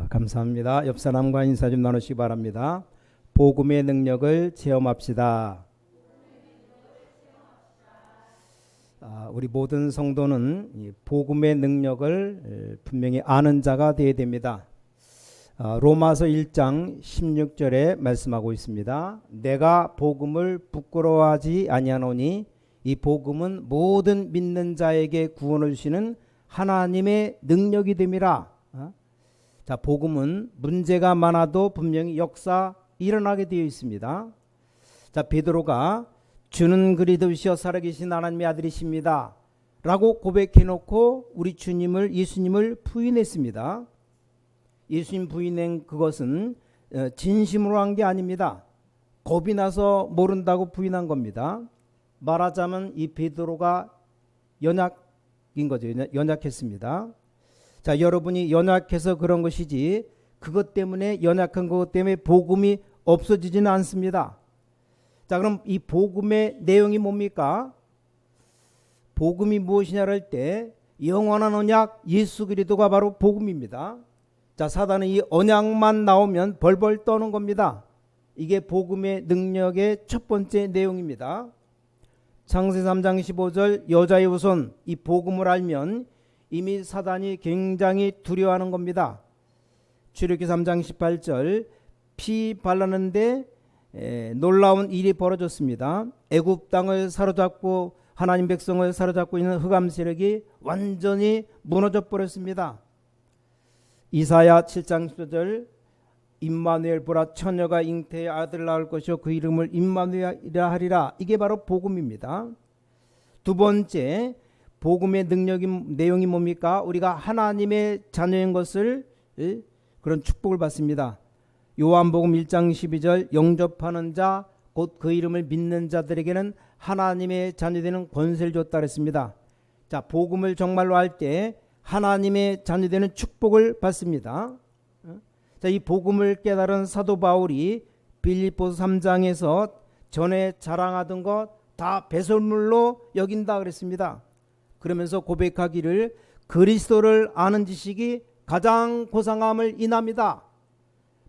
감사합니다. 옆 사람과 인사 좀 나누시기 바랍니다. 복음의 능력을 체험합시다. 우리 모든 성도는 이 복음의 능력을 분명히 아는 자가 되어야 됩니다. 로마서 1장 16절에 말씀하고 있습니다. 내가 복음을 부끄러워하지 아니하노니 이 복음은 모든 믿는 자에게 구원을 주시는 하나님의 능력이 됨이라. 자, 복음은 문제가 많아도 분명히 역사 일어나게 되어 있습니다. 자, 베드로가 주는 그리스도시여 살아계신 하나님의 아들이십니다 라고 고백해 놓고 우리 주님을, 예수님을 부인했습니다. 예수님 부인한 그것은 진심으로 한 게 아닙니다. 겁이 나서 모른다고 부인한 겁니다. 말하자면 이 베드로가 연약인 거죠. 연약했습니다. 자, 여러분이 연약해서 그런 것이지 그것 때문에, 연약한 것 때문에 복음이 없어지지는 않습니다. 자, 그럼 이 복음의 내용이 뭡니까? 복음이 무엇이냐를 할 때 영원한 언약 예수 그리스도가 바로 복음입니다. 자, 사단은 이 언약만 나오면 벌벌 떠는 겁니다. 이게 복음의 능력의 첫 번째 내용입니다. 창세기 3장 15절 여자의 후손, 이 복음을 알면 이미 사단이 굉장히 두려워하는 겁니다. 출애굽기 3장 18절 피 발랐는데 놀라운 일이 벌어졌습니다. 애굽 땅을 사로잡고 하나님 백성을 사로잡고 있는 흑암 세력이 완전히 무너져 버렸습니다. 이사야 7장 10절 임마누엘 보라 처녀가 잉태의 아들을 낳을 것이요 그 이름을 임마누엘이라 하리라. 이게 바로 복음입니다. 두 번째 복음의 내용이 뭡니까? 우리가 하나님의 자녀인 것을, 그런 축복을 받습니다. 요한복음 1장 12절 영접하는 자 곧 그 이름을 믿는 자들에게는 하나님의 자녀되는 권세를 줬다 그랬습니다. 자, 복음을 정말로 할 때 하나님의 자녀되는 축복을 받습니다. 자, 이 복음을 깨달은 사도 바울이 빌립보서 3장에서 전에 자랑하던 것 다 배설물로 여긴다 그랬습니다. 그러면서 고백하기를 그리스도를 아는 지식이 가장 고상함을 인합니다.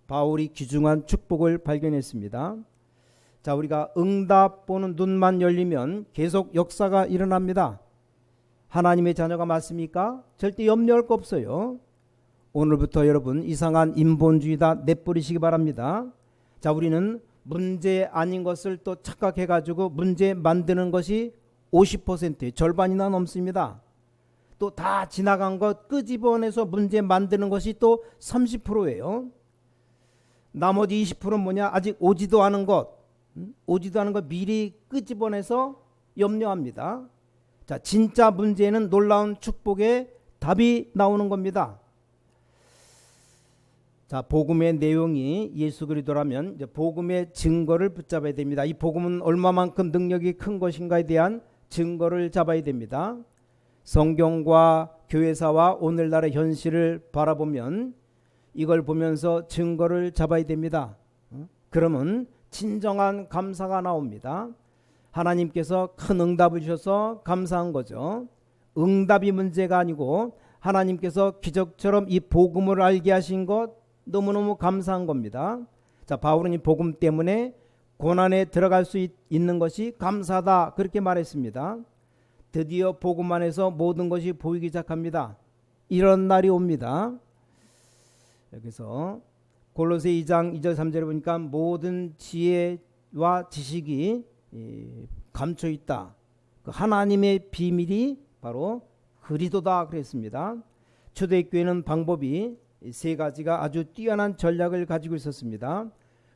바울이 귀중한 축복을 발견했습니다. 자, 우리가 응답 보는 눈만 열리면 계속 역사가 일어납니다. 하나님의 자녀가 맞습니까? 절대 염려할 거 없어요. 오늘부터 여러분 이상한 인본주의다 내버리시기 바랍니다. 자, 우리는 문제 아닌 것을 또 착각해가지고 문제 만드는 것이 50%, 절반이나 넘습니다. 또 다 지나간 것 끄집어내서 문제 만드는 것이 또 30%예요. 나머지 20%는 뭐냐? 아직 오지도 않은 것 미리 끄집어내서 염려합니다. 자, 진짜 문제는 놀라운 축복의 답이 나오는 겁니다. 자, 복음의 내용이 예수 그리스도라면 이제 복음의 증거를 붙잡아야 됩니다. 이 복음은 얼마만큼 능력이 큰 것인가에 대한 증거를 잡아야 됩니다. 성경과 교회사와 오늘날의 현실을 바라보면 이걸 보면서 증거를 잡아야 됩니다. 그러면 진정한 감사가 나옵니다. 하나님께서 큰 응답을 주셔서 감사한 거죠. 응답이 문제가 아니고 하나님께서 기적처럼 이 복음을 알게 하신 것 너무너무 감사한 겁니다. 자, 바울은 이 복음 때문에 고난에 들어갈 수 있는 것이 감사하다 그렇게 말했습니다. 드디어 복음 안에서 모든 것이 보이기 시작합니다. 이런 날이 옵니다. 여기서 골로새 2장 2절 3절에 보니까 모든 지혜와 지식이 감춰 있다. 그 하나님의 비밀이 바로 그리스도다 그랬습니다. 초대교회는 방법이 세 가지가 아주 뛰어난 전략을 가지고 있었습니다.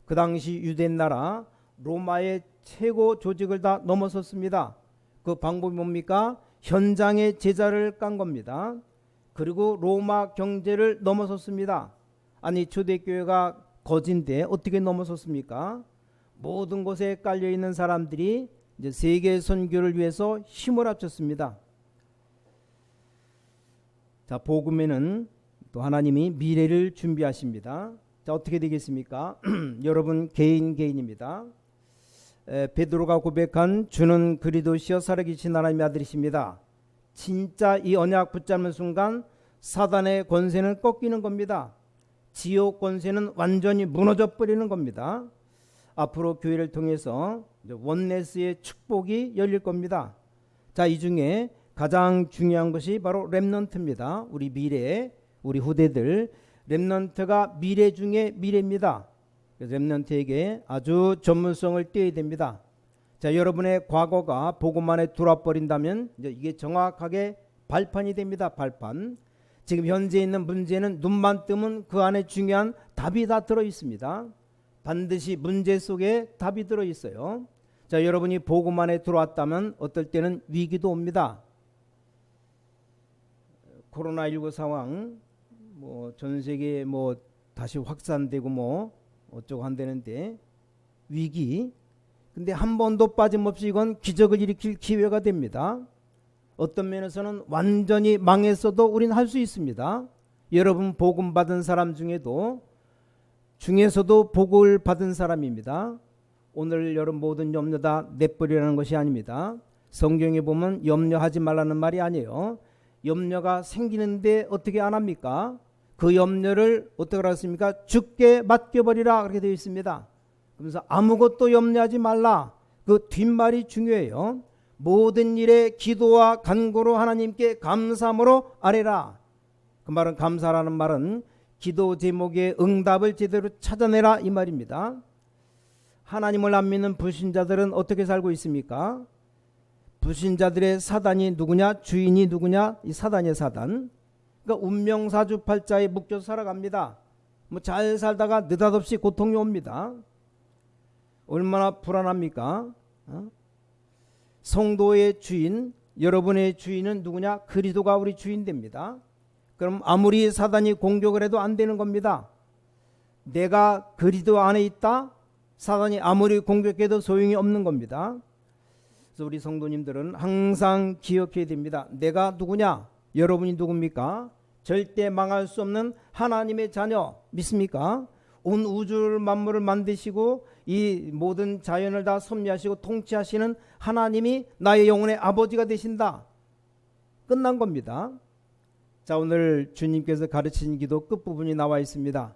그 당시 유대 나라 로마의 최고 조직을 다 넘어섰습니다. 그 방법이 뭡니까? 현장에 제자를 깐 겁니다. 그리고 로마 경제를 넘어섰습니다. 아니, 초대교회가 거진데 어떻게 넘어섰습니까? 모든 곳에 깔려있는 사람들이 이제 세계 선교를 위해서 힘을 합쳤습니다. 자, 복음에는 또 하나님이 미래를 준비하십니다. 자, 어떻게 되겠습니까? 여러분 개인입니다. 베드로가 고백한 주는 그리스도시여 살아계신 하나님의 아들이십니다. 진짜 이 언약 붙잡는 순간 사단의 권세는 꺾이는 겁니다. 지옥 권세는 완전히 무너져 버리는 겁니다. 앞으로 교회를 통해서 원네스의 축복이 열릴 겁니다. 자, 이 중에 가장 중요한 것이 바로 렘넌트입니다. 우리 미래, 우리 후대들, 렘넌트가 미래 중에 미래입니다. 렘넌트에게 아주 전문성을 띄어야 됩니다. 자, 여러분의 과거가 복음 안에 들어와 버린다면 이게 정확하게 발판이 됩니다. 발판. 지금 현재 있는 문제는 눈만 뜨면 그 안에 중요한 답이 다 들어 있습니다. 반드시 문제 속에 답이 들어 있어요. 자, 여러분이 복음 안에 들어왔다면 어떨 때는 위기도 옵니다. 코로나19 상황 전 세계에 다시 확산되고 어쩌고 한다는데 위기. 근데 한 번도 빠짐없이 이건 기적을 일으킬 기회가 됩니다. 어떤 면에서는 완전히 망했어도 우린 할 수 있습니다. 여러분 복음 받은 사람 중에서도 복을 받은 사람입니다. 오늘 여러분 모든 염려 다 내버리라는 것이 아닙니다. 성경에 보면 염려하지 말라는 말이 아니에요. 염려가 생기는데 어떻게 안 합니까? 그 염려를 어떻게 하겠습니까? 주께 맡겨버리라 그렇게 되어 있습니다. 그래서 아무것도 염려하지 말라. 그 뒷말이 중요해요. 모든 일에 기도와 간구로 하나님께 감사함으로 아뢰라. 그 말은, 감사라는 말은 기도 제목의 응답을 제대로 찾아내라 이 말입니다. 하나님을 안 믿는 불신자들은 어떻게 살고 있습니까? 불신자들의 사단이 누구냐? 주인이 누구냐? 이 사단의 사단. 그러니까 운명사주팔자에 묶여 살아갑니다. 잘 살다가 느닷없이 고통이 옵니다. 얼마나 불안합니까? 성도의 주인, 여러분의 주인은 누구냐? 그리스도가 우리 주인 됩니다. 그럼 아무리 사단이 공격을 해도 안 되는 겁니다. 내가 그리스도 안에 있다? 사단이 아무리 공격해도 소용이 없는 겁니다. 그래서 우리 성도님들은 항상 기억해야 됩니다. 내가 누구냐? 여러분이 누굽니까? 절대 망할 수 없는 하나님의 자녀 믿습니까? 온 우주를 만물을 만드시고 이 모든 자연을 다 섭리하시고 통치하시는 하나님이 나의 영혼의 아버지가 되신다. 끝난 겁니다. 자, 오늘 주님께서 가르친 기도 끝부분이 나와 있습니다.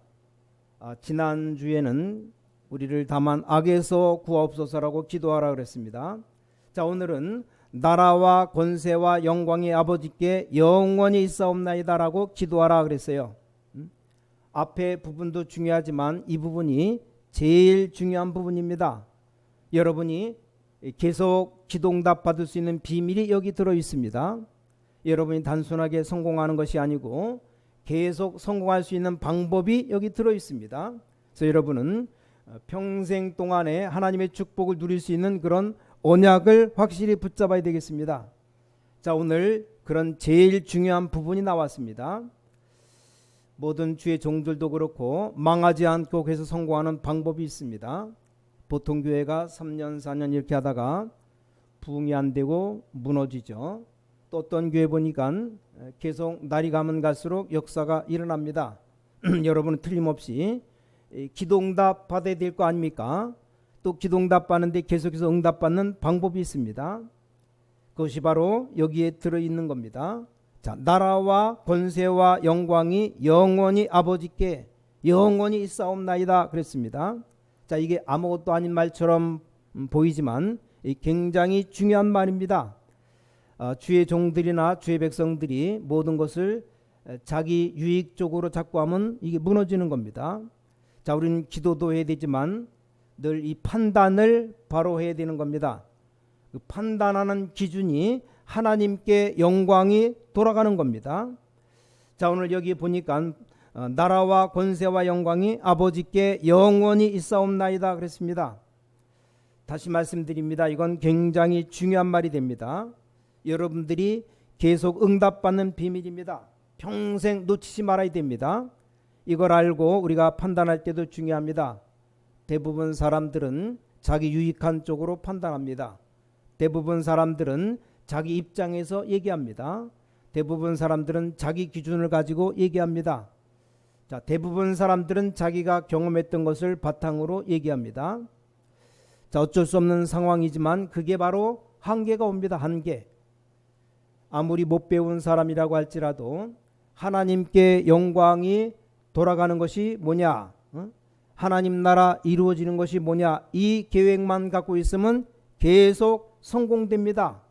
지난주에는 우리를 다만 악에서 구하옵소서라고 기도하라 그랬습니다. 자, 오늘은 나라와 권세와 영광의 아버지께 영원히 있사옵나이다라고 기도하라 그랬어요. 앞에 부분도 중요하지만 이 부분이 제일 중요한 부분입니다. 여러분이 계속 기도응답 받을 수 있는 비밀이 여기 들어 있습니다. 여러분이 단순하게 성공하는 것이 아니고 계속 성공할 수 있는 방법이 여기 들어 있습니다. 그래서 여러분은 평생 동안에 하나님의 축복을 누릴 수 있는 그런 언약을 확실히 붙잡아야 되겠습니다. 자, 오늘 그런 제일 중요한 부분이 나왔습니다. 모든 주의 종들도 그렇고 망하지 않고 계속 성공하는 방법이 있습니다. 보통 교회가 3년 4년 이렇게 하다가 부흥이 안 되고 무너지죠. 또 어떤 교회 보니까 계속 날이 가면 갈수록 역사가 일어납니다. 여러분은 틀림없이 기도응답 받아야 될 거 아닙니까? 또 기도응답 받는데 계속해서 응답받는 방법이 있습니다. 그것이 바로 여기에 들어있는 겁니다. 자, 나라와 권세와 영광이 영원히 아버지께 영원히 있사옵나이다 그랬습니다. 자, 이게 아무것도 아닌 말처럼 보이지만 굉장히 중요한 말입니다. 주의 종들이나 주의 백성들이 모든 것을 자기 유익적으로 자꾸 하면 이게 무너지는 겁니다. 자, 우리는 기도도 해야 되지만 늘 이 판단을 바로 해야 되는 겁니다. 그 판단하는 기준이 하나님께 영광이 돌아가는 겁니다. 자, 오늘 여기 보니까 나라와 권세와 영광이 아버지께 영원히 있사옵나이다 그랬습니다. 다시 말씀드립니다. 이건 굉장히 중요한 말이 됩니다. 여러분들이 계속 응답받는 비밀입니다. 평생 놓치지 말아야 됩니다. 이걸 알고 우리가 판단할 때도 중요합니다. 대부분 사람들은 자기 유익한 쪽으로 판단합니다. 대부분 사람들은 자기 입장에서 얘기합니다. 대부분 사람들은 자기 기준을 가지고 얘기합니다. 자, 대부분 사람들은 자기가 경험했던 것을 바탕으로 얘기합니다. 자, 어쩔 수 없는 상황이지만 그게 바로 한계가 옵니다. 한계. 아무리 못 배운 사람이라고 할지라도 하나님께 영광이 돌아가는 것이 뭐냐? 하나님 나라 이루어지는 것이 뭐냐? 이 계획만 갖고 있으면 계속 성공됩니다.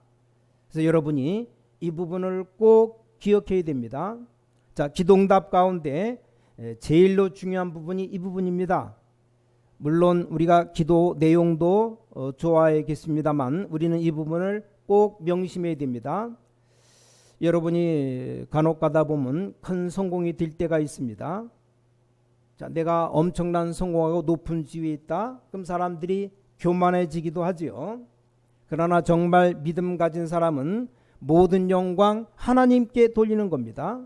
그래서 여러분이 이 부분을 꼭 기억해야 됩니다. 자, 기도응답 가운데 제일로 중요한 부분이 이 부분입니다. 물론 우리가 기도 내용도 좋아하겠습니다만 우리는 이 부분을 꼭 명심해야 됩니다. 여러분이 간혹 가다 보면 큰 성공이 될 때가 있습니다. 자, 내가 엄청난 성공하고 높은 지위에 있다. 그럼 사람들이 교만해지기도 하지요. 그러나 정말 믿음 가진 사람은 모든 영광 하나님께 돌리는 겁니다.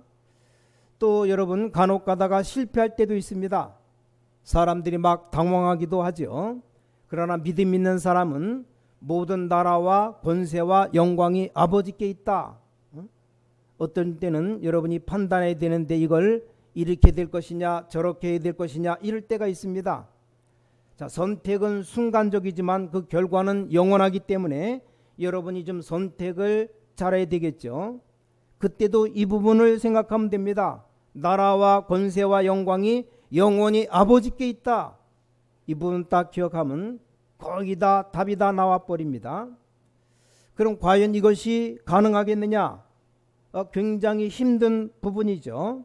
또 여러분 간혹 가다가 실패할 때도 있습니다. 사람들이 막 당황하기도 하죠. 그러나 믿음 있는 사람은 모든 나라와 권세와 영광이 아버지께 있다. 어떤 때는 여러분이 판단해야 되는데 이걸 이렇게 될 것이냐 저렇게 해야 될 것이냐 이럴 때가 있습니다. 자, 선택은 순간적이지만 그 결과는 영원하기 때문에 여러분이 좀 선택을 잘해야 되겠죠. 그때도 이 부분을 생각하면 됩니다. 나라와 권세와 영광이 영원히 아버지께 있다. 이 부분 딱 기억하면 거의 다 답이 다 나와버립니다. 그럼 과연 이것이 가능하겠느냐? 굉장히 힘든 부분이죠.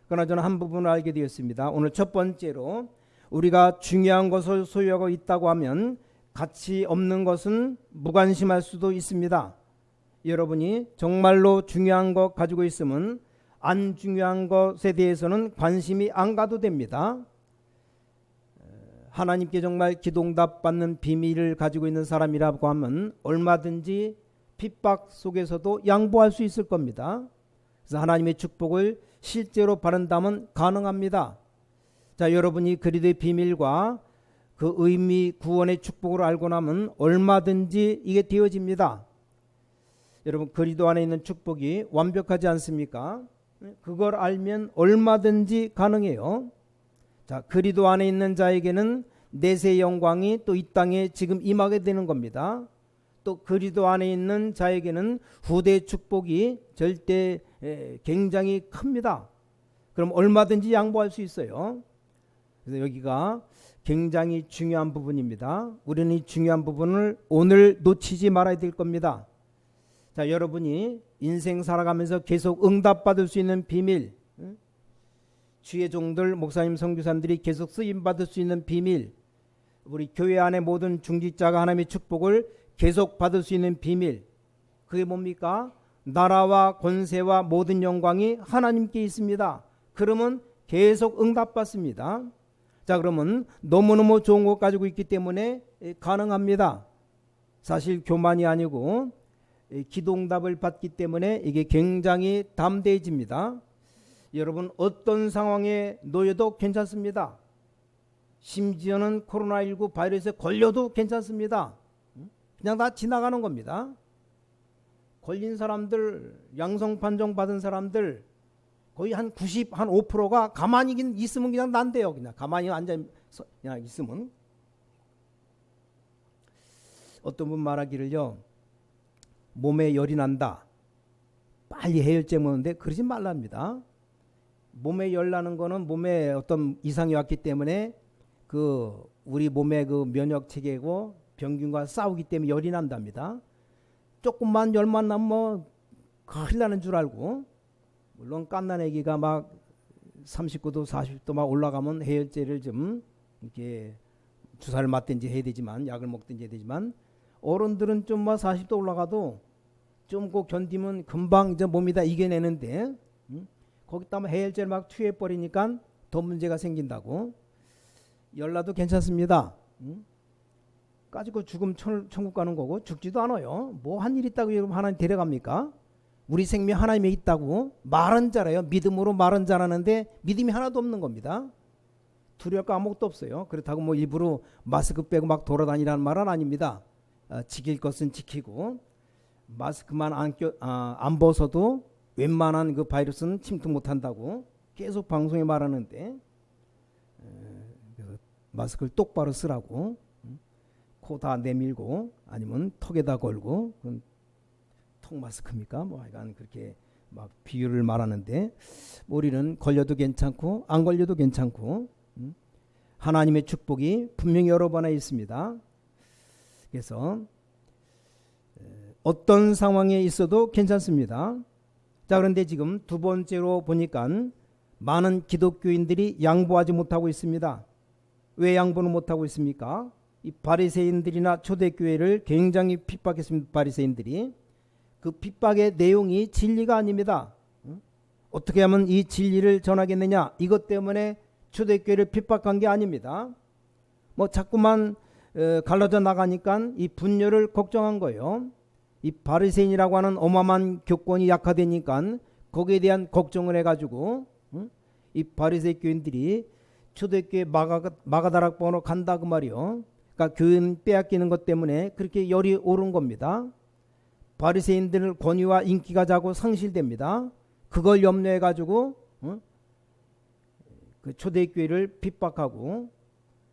그러나 저는 한 부분을 알게 되었습니다. 오늘 첫 번째로 우리가 중요한 것을 소유하고 있다고 하면 가치 없는 것은 무관심할 수도 있습니다. 여러분이 정말로 중요한 것 가지고 있으면 안 중요한 것에 대해서는 관심이 안 가도 됩니다. 하나님께 정말 기도응답 받는 비밀을 가지고 있는 사람이라고 하면 얼마든지 핍박 속에서도 양보할 수 있을 겁니다. 그래서 하나님의 축복을 실제로 바른다면 가능합니다. 자, 여러분이 그리스도의 비밀과 그 의미 구원의 축복을 알고 나면 얼마든지 이게 되어집니다. 여러분 그리스도 안에 있는 축복이 완벽하지 않습니까? 그걸 알면 얼마든지 가능해요. 자, 그리스도 안에 있는 자에게는 내세 영광이 또 이 땅에 지금 임하게 되는 겁니다. 또 그리스도 안에 있는 자에게는 후대 축복이 절대 굉장히 큽니다. 그럼 얼마든지 양보할 수 있어요. 그래서 여기가 굉장히 중요한 부분입니다. 우리는 이 중요한 부분을 오늘 놓치지 말아야 될 겁니다. 자, 여러분이 인생 살아가면서 계속 응답받을 수 있는 비밀, 주의 종들, 목사님, 선교사님들이 계속 쓰임받을 수 있는 비밀, 우리 교회 안에 모든 중직자가 하나님의 축복을 계속 받을 수 있는 비밀, 그게 뭡니까? 나라와 권세와 모든 영광이 하나님께 있습니다. 그러면 계속 응답받습니다. 자, 그러면 너무너무 좋은 것 가지고 있기 때문에 가능합니다. 사실 교만이 아니고 기도응답을 받기 때문에 이게 굉장히 담대해집니다. 여러분 어떤 상황에 놓여도 괜찮습니다. 심지어는 코로나19 바이러스에 걸려도 괜찮습니다. 그냥 다 지나가는 겁니다. 걸린 사람들, 양성 판정 받은 사람들 거의 한 90, 한 5%가 가만히 있으면 그냥 난대요. 그냥 가만히 앉아 그냥 있으면. 어떤 분 말하기를요, 몸에 열이 난다, 빨리 해열제 먹는데 그러지 말랍니다. 몸에 열 나는 거는 몸에 어떤 이상이 왔기 때문에 그 우리 몸의 그 면역 체계고 병균과 싸우기 때문에 열이 난답니다. 조금만 열만 나면 뭐 큰일 나는 줄 알고, 물론 갓난아기가 막 39도 40도 막 올라가면 해열제를 좀 이렇게 주사를 맞든지 해야 되지만, 약을 먹든지 해야 되지만, 어른들은 좀 뭐 40도 올라가도 좀 꼭 견디면 금방 이제 몸이 다 이겨내는데, 거기다 해열제를 막 투여해 버리니까 더 문제가 생긴다고. 열나도 괜찮습니다. 까짓거 죽으면 천국 가는 거고, 죽지도 않아요. 뭐 한 일 있다고 여러분 하나님 데려갑니까? 우리 생명 하나님에 있다고 말은 잘해요. 믿음으로 말은 잘하는데 믿음이 하나도 없는 겁니다. 두려울 거 아무것도 없어요. 그렇다고 뭐 일부러 마스크 빼고 막 돌아다니라는 말은 아닙니다. 지킬 것은 지키고, 마스크만 안 벗어도 웬만한 그 바이러스는 침투 못한다고 계속 방송에 말하는데, 그래서 마스크를 똑바로 쓰라고, 코 다 내밀고 아니면 턱에다 걸고, 그건 턱 마스크입니까? 뭐 하여간 그렇게 막 비유를 말하는데 우리는 걸려도 괜찮고 안 걸려도 괜찮고 하나님의 축복이 분명히 여러 번 있습니다. 그래서 어떤 상황에 있어도 괜찮습니다. 자, 그런데 지금 두 번째로 보니까 많은 기독교인들이 양보하지 못하고 있습니다. 왜 양보는 못하고 있습니까? 이 바리새인들이나 초대교회를 굉장히 핍박했습니다. 바리새인들이. 그 핍박의 내용이 진리가 아닙니다. 어떻게 하면 이 진리를 전하겠느냐, 이것 때문에 초대교회를 핍박한 게 아닙니다. 뭐 자꾸만 갈라져 나가니까 이 분열을 걱정한 거예요. 이 바리새인이라고 하는 어마어마한 교권이 약화되니까 거기에 대한 걱정을 해가지고 이 바리새 교인들이 초대교회 마가다락방으로 간다 그 말이요. 그러니까 교인 빼앗기는 것 때문에 그렇게 열이 오른 겁니다. 바리새인들 권위와 인기가 자꾸 상실됩니다. 그걸 염려해가지고 그 초대교회를 핍박하고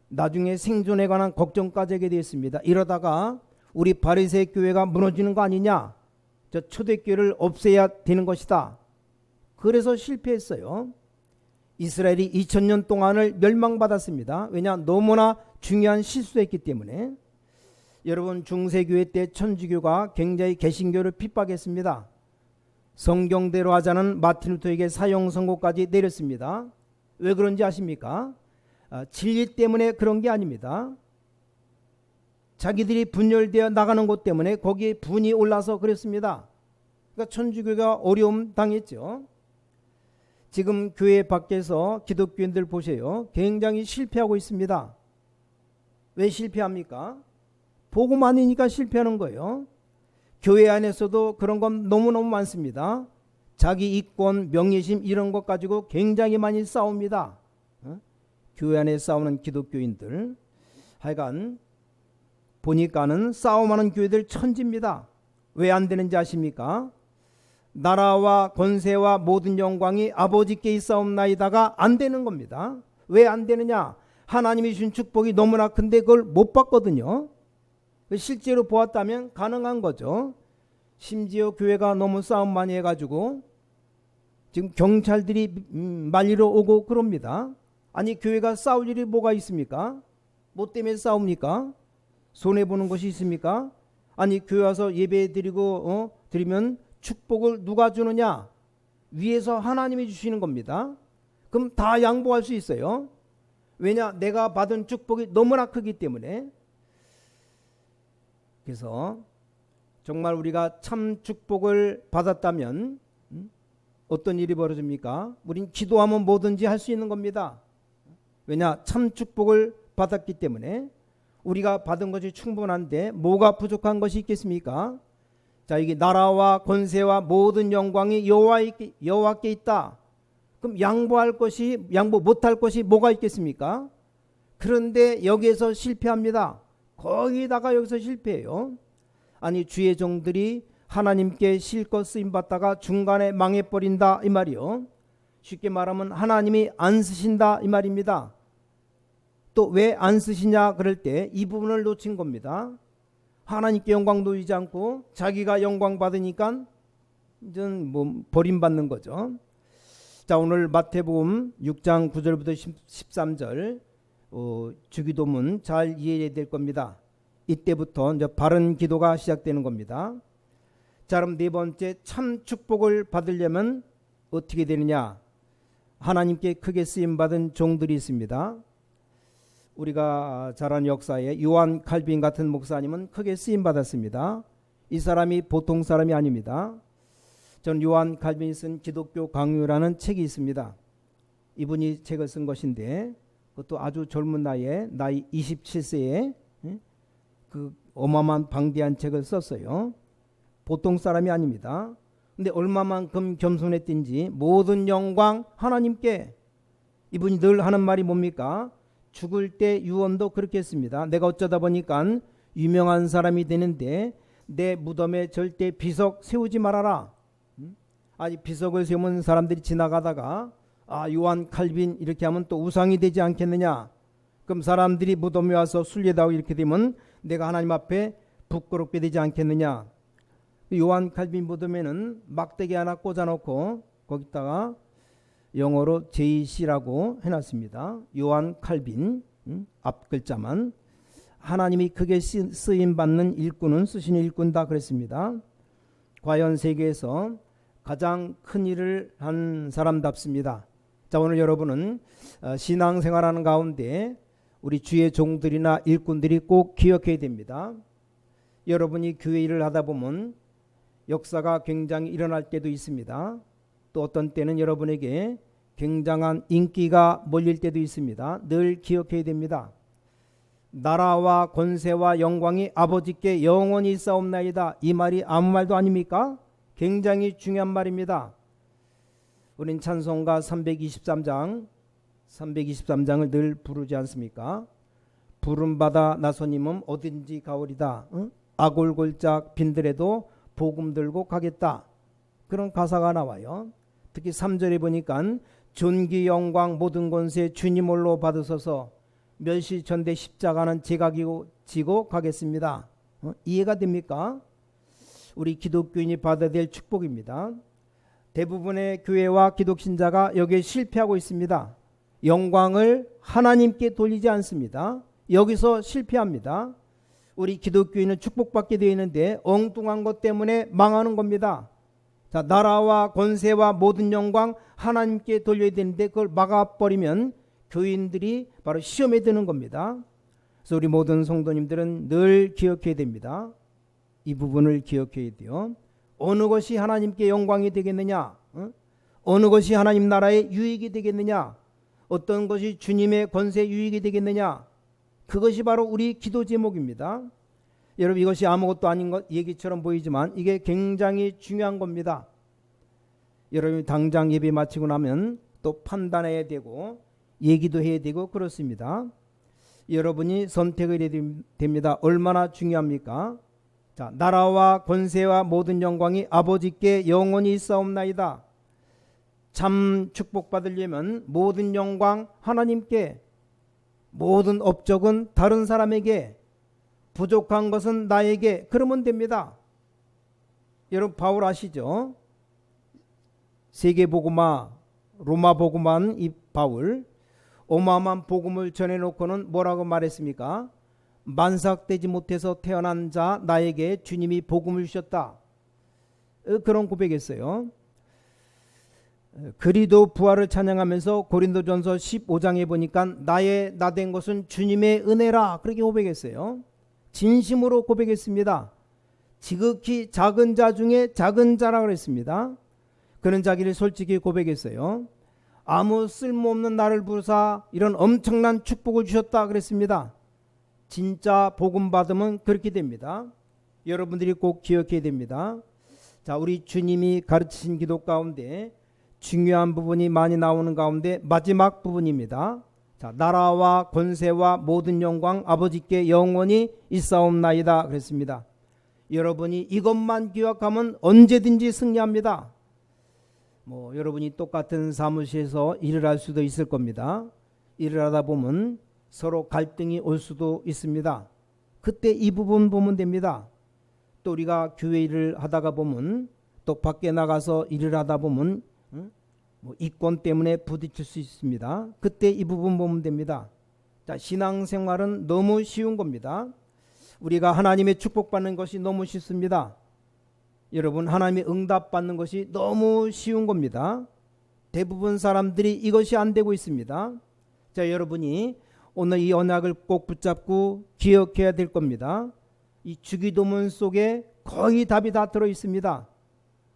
나중에 생존에 관한 걱정까지 하게 되었습니다. 이러다가 우리 바리새 교회가 무너지는 거 아니냐, 저 초대교회를 없애야 되는 것이다. 그래서 실패했어요. 이스라엘이 2000년 동안을 멸망받았습니다. 왜냐, 너무나 중요한 실수했기 때문에. 여러분, 중세교회 때 천주교가 굉장히 개신교를 핍박했습니다. 성경대로 하자는 마틴 루터에게 사형 선고까지 내렸습니다. 왜 그런지 아십니까? 진리 때문에 그런 게 아닙니다. 자기들이 분열되어 나가는 것 때문에 거기에 분이 올라서 그랬습니다. 그러니까 천주교가 어려움 당했죠. 지금 교회 밖에서 기독교인들 보세요. 굉장히 실패하고 있습니다. 왜 실패합니까? 복음 아니니까 실패하는 거예요. 교회 안에서도 그런 건 너무너무 많습니다. 자기 이권, 명예심 이런 것 가지고 굉장히 많이 싸웁니다. 교회 안에 싸우는 기독교인들. 하여간 보니까는 싸움하는 교회들 천지입니다. 왜 안 되는지 아십니까? 나라와 권세와 모든 영광이 아버지께 있사옵나이다가 안 되는 겁니다. 왜 안 되느냐? 하나님이 주신 축복이 너무나 큰데 그걸 못 받거든요. 실제로 보았다면 가능한 거죠. 심지어 교회가 너무 싸움 많이 해가지고 지금 경찰들이 말리러 오고 그럽니다. 아니, 교회가 싸울 일이 뭐가 있습니까? 뭐 때문에 싸웁니까? 손해보는 것이 있습니까? 아니, 교회 와서 예배 드리고 드리면 축복을 누가 주느냐? 위에서 하나님이 주시는 겁니다. 그럼 다 양보할 수 있어요. 왜냐? 내가 받은 축복이 너무나 크기 때문에. 그래서 정말 우리가 참 축복을 받았다면 어떤 일이 벌어집니까? 우린 기도하면 뭐든지 할 수 있는 겁니다. 왜냐? 참 축복을 받았기 때문에. 우리가 받은 것이 충분한데 뭐가 부족한 것이 있겠습니까? 자, 이게 나라와 권세와 모든 영광이 여호와께 있다. 그럼 양보 못할 것이 뭐가 있겠습니까? 그런데 여기에서 실패합니다. 거기다가 여기서 실패해요. 아니, 주의 종들이 하나님께 실컷 쓰임받다가 중간에 망해버린다 이 말이요. 쉽게 말하면 하나님이 안 쓰신다 이 말입니다. 또 왜 안 쓰시냐 그럴 때 이 부분을 놓친 겁니다. 하나님께 영광 돌리지 않고 자기가 영광 받으니까 이제는 뭐 버림받는 거죠. 자, 오늘 마태복음 6장 9절부터 13절 주기도문 잘 이해해야 될 겁니다. 이때부터 이제 바른 기도가 시작되는 겁니다. 자, 그럼 네 번째, 참 축복을 받으려면 어떻게 되느냐? 하나님께 크게 쓰임받은 종들이 있습니다. 우리가 잘 아는 역사에 요한 칼빈 같은 목사님은 크게 쓰임받았습니다. 이 사람이 보통 사람이 아닙니다. 전 요한 칼빈이 쓴 기독교 강요라는 책이 있습니다. 이분이 책을 쓴 것인데 그것도 아주 젊은 나이 27세에 그 어마어마한 방대한 책을 썼어요. 보통 사람이 아닙니다. 근데 얼마만큼 겸손했든지 모든 영광 하나님께. 이분이 늘 하는 말이 뭡니까? 죽을 때 유언도 그렇게 했습니다. 내가 어쩌다 보니까 유명한 사람이 되는데 내 무덤에 절대 비석 세우지 말아라. 아니, 비석을 세우면 사람들이 지나가다가 요한 칼빈 이렇게 하면 또 우상이 되지 않겠느냐. 그럼 사람들이 무덤에 와서 순례다고 이렇게 되면 내가 하나님 앞에 부끄럽게 되지 않겠느냐. 요한 칼빈 무덤에는 막대기 하나 꽂아놓고 거기다가 영어로 JC라고 해놨습니다. 요한 칼빈, 앞 글자만. 하나님이 크게 쓰임받는 일꾼은 쓰신 일꾼다 그랬습니다. 과연 세계에서 가장 큰 일을 한 사람답습니다. 자, 오늘 여러분은 신앙생활하는 가운데 우리 주의 종들이나 일꾼들이 꼭 기억해야 됩니다. 여러분이 교회 일을 하다 보면 역사가 굉장히 일어날 때도 있습니다. 또 어떤 때는 여러분에게 굉장한 인기가 몰릴 때도 있습니다. 늘 기억해야 됩니다. 나라와 권세와 영광이 아버지께 영원히 있사옵나이다. 이 말이 아무 말도 아닙니까? 굉장히 중요한 말입니다. 우린 찬송가 323장을 늘 부르지 않습니까? 부름받아 나서님은 어딘지 가오리다. 아골골짝 빈들에도 복음 들고 가겠다. 그런 가사가 나와요. 특히 3절에 보니까 존귀 영광 모든 권세 주님 홀로 받으소서 멸시천대 십자가는 제가 지고 가겠습니다. 이해가 됩니까? 우리 기독교인이 받아야 될 축복입니다. 대부분의 교회와 기독신자가 여기에 실패하고 있습니다. 영광을 하나님께 돌리지 않습니다. 여기서 실패합니다. 우리 기독교인은 축복받게 되어 있는데 엉뚱한 것 때문에 망하는 겁니다. 자, 나라와 권세와 모든 영광 하나님께 돌려야 되는데 그걸 막아버리면 교인들이 바로 시험에 드는 겁니다. 그래서 우리 모든 성도님들은 늘 기억해야 됩니다. 이 부분을 기억해야 돼요. 어느 것이 하나님께 영광이 되겠느냐? 어느 것이 하나님 나라의 유익이 되겠느냐? 어떤 것이 주님의 권세 유익이 되겠느냐? 그것이 바로 우리 기도 제목입니다. 여러분, 이것이 아무것도 아닌 것 얘기처럼 보이지만 이게 굉장히 중요한 겁니다. 여러분이 당장 예배 마치고 나면 또 판단해야 되고 얘기도 해야 되고 그렇습니다. 여러분이 선택을 해야 됩니다. 얼마나 중요합니까? 자, 나라와 권세와 모든 영광이 아버지께 영원히 있사옵나이다. 참 축복받으려면 모든 영광 하나님께, 모든 업적은 다른 사람에게, 부족한 것은 나에게, 그러면 됩니다. 여러분, 바울 아시죠? 세계복음화, 로마복음화는 이 바울, 어마어마한 복음을 전해놓고는 뭐라고 말했습니까? 만삭되지 못해서 태어난 자 나에게 주님이 복음을 주셨다. 그런 고백했어요. 그리도 부활을 찬양하면서 고린도전서 15장에 보니까 나의 나된 것은 주님의 은혜라, 그렇게 고백했어요. 진심으로 고백했습니다. 지극히 작은 자 중에 작은 자라 그랬습니다. 그는 자기를 솔직히 고백했어요. 아무 쓸모없는 나를 부르사 이런 엄청난 축복을 주셨다 그랬습니다. 진짜 복음 받으면 그렇게 됩니다. 여러분들이 꼭 기억해야 됩니다. 자, 우리 주님이 가르치신 기도 가운데 중요한 부분이 많이 나오는 가운데 마지막 부분입니다. 자, 나라와 권세와 모든 영광 아버지께 영원히 있사옵나이다 그랬습니다. 여러분이 이것만 기억하면 언제든지 승리합니다. 여러분이 똑같은 사무실에서 일을 할 수도 있을 겁니다. 일을 하다 보면 서로 갈등이 올 수도 있습니다. 그때 이 부분 보면 됩니다. 또 우리가 교회 일을 하다가 보면, 또 밖에 나가서 일을 하다 보면 이권 때문에 부딪힐 수 있습니다. 그때 이 부분 보면 됩니다. 자, 신앙생활은 너무 쉬운 겁니다. 우리가 하나님의 축복받는 것이 너무 쉽습니다. 여러분, 하나님의 응답받는 것이 너무 쉬운 겁니다. 대부분 사람들이 이것이 안 되고 있습니다. 자, 여러분이 오늘 이 언약을 꼭 붙잡고 기억해야 될 겁니다. 이 주기도문 속에 거의 답이 다 들어 있습니다.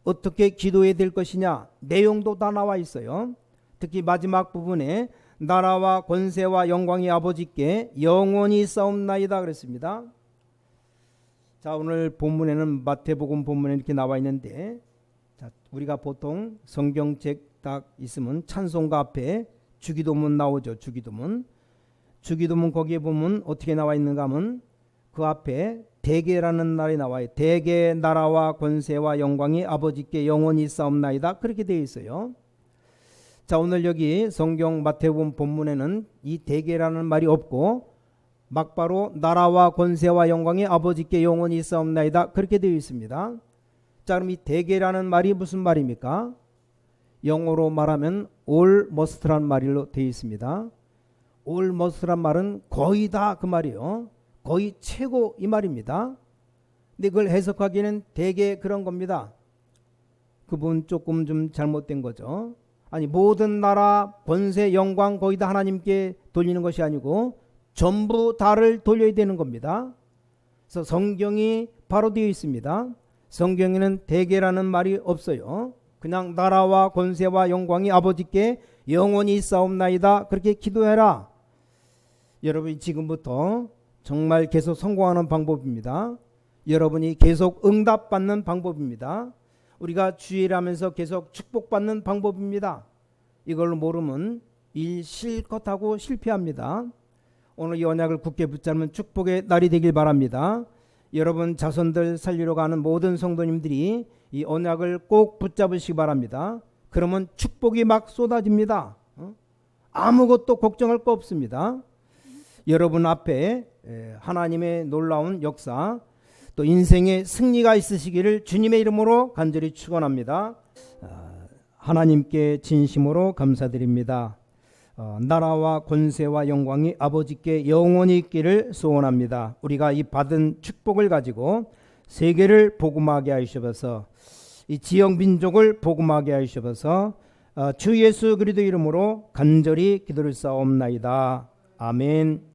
어떻게 기도해야 될 것이냐, 내용도 다 나와 있어요. 특히 마지막 부분에 나라와 권세와 영광이 아버지께 영원히 있사옵나이다 그랬습니다. 자, 오늘 본문에는 마태복음 본문에 이렇게 나와 있는데, 자, 우리가 보통 성경책 딱 있으면 찬송가 앞에 주기도문 나오죠. 주기도문 거기에 보면 어떻게 나와 있는가 하면 그 앞에 대개라는 말이 나와요. 대개 나라와 권세와 영광이 아버지께 영원히 있사옵나이다, 그렇게 되어 있어요. 자, 오늘 여기 성경 마태복음 본문에는 이 대개라는 말이 없고 막바로 나라와 권세와 영광이 아버지께 영원히 있사옵나이다, 그렇게 되어 있습니다. 자, 그럼 이 대개라는 말이 무슨 말입니까? 영어로 말하면 almost란 말로 되어 있습니다. almost란 말은 거의 다 그 말이요. 거의 최고 이 말입니다. 근데 그걸 해석하기에는 대개 그런 겁니다. 그분 조금 좀 잘못된 거죠. 아니, 모든 나라, 권세, 영광 거의 다 하나님께 돌리는 것이 아니고 전부 다를 돌려야 되는 겁니다. 그래서 성경이 바로 되어 있습니다. 성경에는 대개라는 말이 없어요. 그냥 나라와 권세와 영광이 아버지께 영원히 있사옵나이다. 그렇게 기도해라. 여러분이 지금부터 정말 계속 성공하는 방법입니다. 여러분이 계속 응답받는 방법입니다. 우리가 주일하면서 계속 축복받는 방법입니다. 이걸 모르면 일 실컷 하고 실패합니다. 오늘 이 언약을 굳게 붙잡는 축복의 날이 되길 바랍니다. 여러분 자손들 살리러 가는 모든 성도님들이 이 언약을 꼭 붙잡으시기 바랍니다. 그러면 축복이 막 쏟아집니다. 아무것도 걱정할 거 없습니다. 여러분 앞에 하나님의 놀라운 역사, 또 인생의 승리가 있으시기를 주님의 이름으로 간절히 축원합니다. 하나님께 진심으로 감사드립니다. 나라와 권세와 영광이 아버지께 영원히 있기를 소원합니다. 우리가 이 받은 축복을 가지고 세계를 복음하게 하시옵소서. 이 지역 민족을 복음하게 하시옵소서. 주 예수 그리스도 이름으로 간절히 기도를 쌓옵나이다. 아멘.